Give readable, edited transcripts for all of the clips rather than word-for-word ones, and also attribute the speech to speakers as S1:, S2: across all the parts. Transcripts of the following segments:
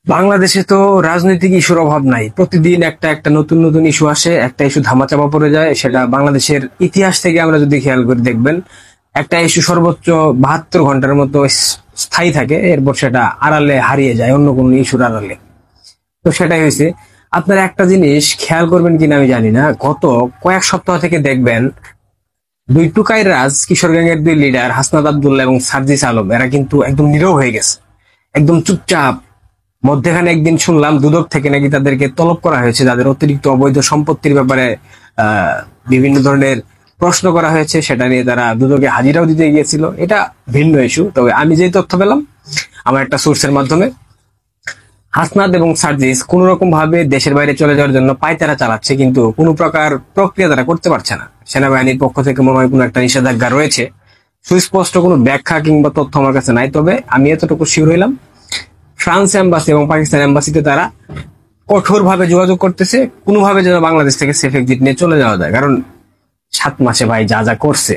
S1: বাংলাদেশে তো রাজনৈতিক ইস্যুর অভাব নাই। প্রতিদিন একটা একটা নতুন নতুন ইস্যু আসে, একটা ইস্যু ধামাচাপা পড়ে যায়। সেটা বাংলাদেশের ইতিহাস থেকে আমরা যদি খেয়াল করে দেখবেন, একটা ইস্যু সর্বোচ্চ 72 ঘন্টার মতো স্থায়ী থাকে, এরপর সেটা আড়ালে হারিয়ে যায় অন্য কোনো ইস্যুর আড়ালে। তো সেটাই হয়েছে। আপনারা একটা জিনিস খেয়াল করবেন কিনা আমি জানি না, গত কয়েক সপ্তাহ থেকে দেখবেন দুই টুকাই রাজ কিশোর গ্যাংয়ের দুই লিডার হাসনাত আব্দুল্লাহ এবং সার্জিস আলম এরা কিন্তু একদম নীরব হয়ে গেছে, একদম চুপচাপ। মধ্যখানে একদিন শুনলাম দুদক থেকে নাকি তাদেরকে তলব করা হয়েছে, তাদের অতিরিক্ত অবৈধ সম্পত্তির ব্যাপারে বিভিন্ন ধরনের প্রশ্ন করা হয়েছে, সেটা নিয়ে তারা দুদকে হাজিরাও দিতে গিয়েছিল। এটা ভিন্ন ইস্যু। তবে আমি যে তথ্য পেলাম আমার একটা সোর্সের মাধ্যমে, হাসনাত এবং সার্জিস কোন রকম ভাবে দেশের বাইরে চলে যাওয়ার জন্য পায়তারা চালাচ্ছে, কিন্তু কোনো প্রকার প্রক্রিয়া তারা করতে পারছে না। সেনাবাহিনীর পক্ষ থেকে মনে হয় কোনো একটা নিষেধাজ্ঞা রয়েছে। সুস্পষ্ট কোনো ব্যাখ্যা কিংবা তথ্য আমার কাছে নাই। তবে আমি এতটুকু শিওর হইলাম, ফ্রান্স এম্বাসি এবং পাকিস্তান এম্বাসিতে তারা কঠোরভাবে যোগাযোগ করতেছে, কোনোভাবে যেন বাংলাদেশ থেকে সেফ এক্সিট নিয়ে চলে যাওয়া যায়। কারণ 7 মাসে ভাই যা যা করছে,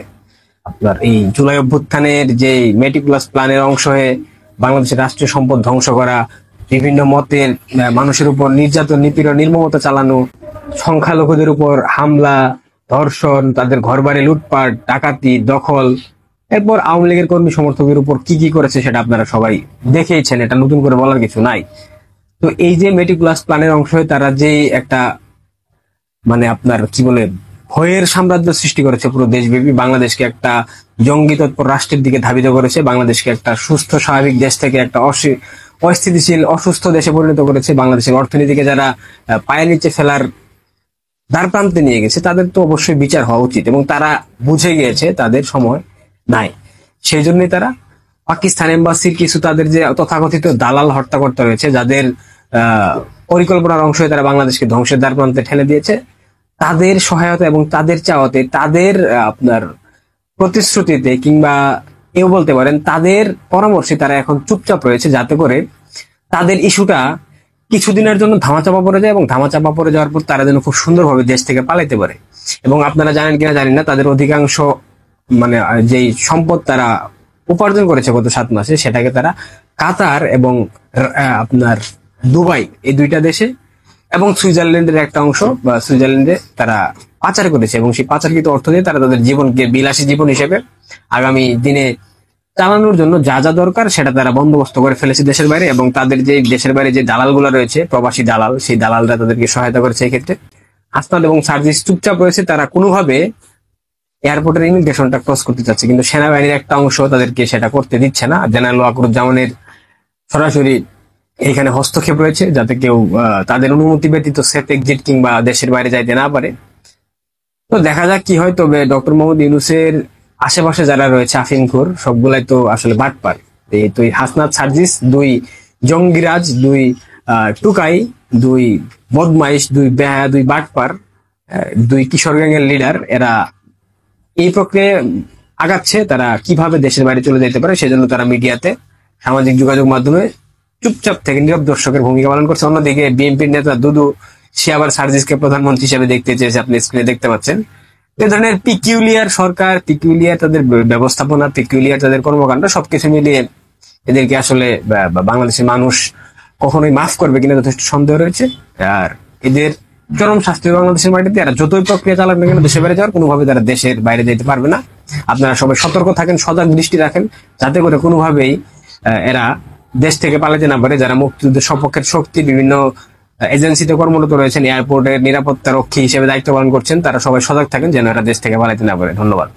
S1: আপনার এই জুলাই অভ্যুত্থানের যে মেটিকুলাস প্ল্যানের অংশ হয়ে বাংলাদেশের রাষ্ট্রীয় সম্পদ ধ্বংস করা, বিভিন্ন মতের মানুষের উপর নির্যাতন নিপীড়ন নির্মমতা চালানো, সংখ্যালঘুদের উপর হামলা, ধর্ষণ, তাদের ঘরবাড়ি লুটপাট, ডাকাতি, দখল, এরপর আওয়ামী লীগের কর্মী সমর্থকের উপর কি কি করেছে সেটা আপনারা সবাই দেখেইছেন, এটা নতুন করে বলার কিছু নাই। তো এই যে মেটিকুলাস প্ল্যানের অংশ হয়ে তারা যে একটা মানে আপনার কি বলে ভয়ের সাম্রাজ্য সৃষ্টি করেছে পুরো দেশব্যাপী, বাংলাদেশকে একটা জঙ্গি তৎপর রাষ্ট্রের দিকে ধাবিত করেছে, বাংলাদেশকে একটা সুস্থ স্বাভাবিক দেশ থেকে একটা অস্থিতিশীল অসুস্থ দেশে পরিণত করেছে, বাংলাদেশের অর্থনীতিকে যারা পায়ের নিচে ফেলার দ্বার প্রান্তে নিয়ে গেছে তাদের তো অবশ্যই বিচার হওয়া উচিত, এবং তারা বুঝে গিয়েছে তাদের সময় নাই। সেই জন্যই তারা পাকিস্তান এম্বাসির কিছু তাদের যে তথাকথিত দালাল হত্যাকর্তা রয়েছে, যাদের পরিকল্পনার অংশ হয়ে তারা বাংলাদেশকে ধ্বংসের দ্বার প্রান্তে ঠেলে দিয়েছে, তাদের সহায়তা এবং তাদের চাওয়াতে, তাদের আপনার প্রতিশ্রুতিতে কিংবা এও বলতে পারেন তাদের পরামর্শে তারা এখন চুপচাপ রয়েছে, যাতে করে তাদের ইস্যুটা কিছুদিনের জন্য ধামাচাপা পড়ে যায়, এবং ধামাচাপা পড়ে যাওয়ার পর তারা যেন খুব সুন্দরভাবে দেশ থেকে পালাইতে পারে। এবং আপনারা জানেন কিনা জানি না, তাদের অধিকাংশ মানে যেই সম্পদ তারা উপার্জন করেছে গত 7 মাসে, সেটাকে তারা কাতার এবং আপনার দুবাই, এই দুইটা দেশে এবং সুইজারল্যান্ডের একটা অংশ বা সুইজারল্যান্ডে তারা পাচার করেছে, এবং সেই পাচারকৃত অর্থ দিয়ে তারা তাদের জীবনকে বিলাসী জীবন হিসেবে আগামী দিনে চালানোর জন্য যা যা দরকার সেটা তারা বন্দোবস্ত করে ফেলেছে দেশের বাইরে। এবং তাদের যে দেশের বাইরে যে দালাল গুলা রয়েছে, প্রবাসী দালাল, সেই দালালরা তাদেরকে সহায়তা করেছে। এই ক্ষেত্রে হাসনাত এবং সার্জিস চুপচাপ রয়েছে, তারা কোনোভাবে এয়ারপোর্টের ইমিগ্রেশনটা ক্রস করতে চাচ্ছে, কিন্তু সেনাবাহিনীর একটা অংশ তাদেরকে সেটা করতে দিচ্ছে না। জেনারেল ওয়াকরুজ্জামানের সরাসরি এখানে হস্তক্ষেপ রয়েছে, যাতে কেউ তাদের অনুমতি ব্যতীত সেফ এক্সিট কিংবা দেশের বাইরে যাইতে না পারে। তো দেখা যাক কি হয়। তবে ডক্টর মোহাম্মদ ইউনূসের আশেপাশে যারা রয়েছে আফিমখোর, সবগুলাই তো আসলে বাটপার। তো হাসনাত সার্জিস দুই জঙ্গিরাজ, দুই টুকাই, দুই বদমাইশ, দুই বেহায়া, দুই বাটপার, দুই কিশোর গ্যাংয়ের লিডার, এরা এই প্রক্রিয়ায় আগাচ্ছে। তারা কিভাবে দেশের বাইরে চলে যেতে পারে সেজন্য তারা মিডিয়াতে, সামাজিক যোগাযোগ মাধ্যমে চুপচাপ থেকে নীরব দর্শকের ভূমিকা পালন করছে। অন্যদিকে বিএনপির নেতা দুদু, সে আবার সার্জিসকে প্রধানমন্ত্রী হিসেবে দেখতে চেয়েছে, আপনি স্ক্রিনে দেখতে পাচ্ছেন। এ ধরনের পিকিউলিয়ার সরকার, পিকিউলিয়ার তাদের ব্যবস্থাপনা, পিকিউলিয়ার তাদের কর্মকাণ্ড, সবকিছু মিলিয়ে এদেরকে আসলে বাংলাদেশের মানুষ কখনোই মাফ করবে কিনা যথেষ্ট সন্দেহ রয়েছে। আর এদের চরম শাস্তি বাংলাদেশের মাটিতে, এরা যতই প্রক্রিয়া চালাক না কেন দেশের বাইরে যাওয়ার, কোনোভাবে তারা দেশের বাইরে যেতে পারবে না। আপনারা সবাই সতর্ক থাকেন, সজাগ দৃষ্টি রাখেন, যাতে করে কোনোভাবেই এরা দেশ থেকে পালাতে না পারে। যারা মুক্তিযুদ্ধের সপক্ষের শক্তি, বিভিন্ন এজেন্সিতে কর্মরত রয়েছেন, এয়ারপোর্টের নিরাপত্তা রক্ষী হিসেবে দায়িত্ব পালন করছেন, তারা সবাই সজাগ থাকেন যেন এরা দেশ থেকে পালাতে না পারে। ধন্যবাদ।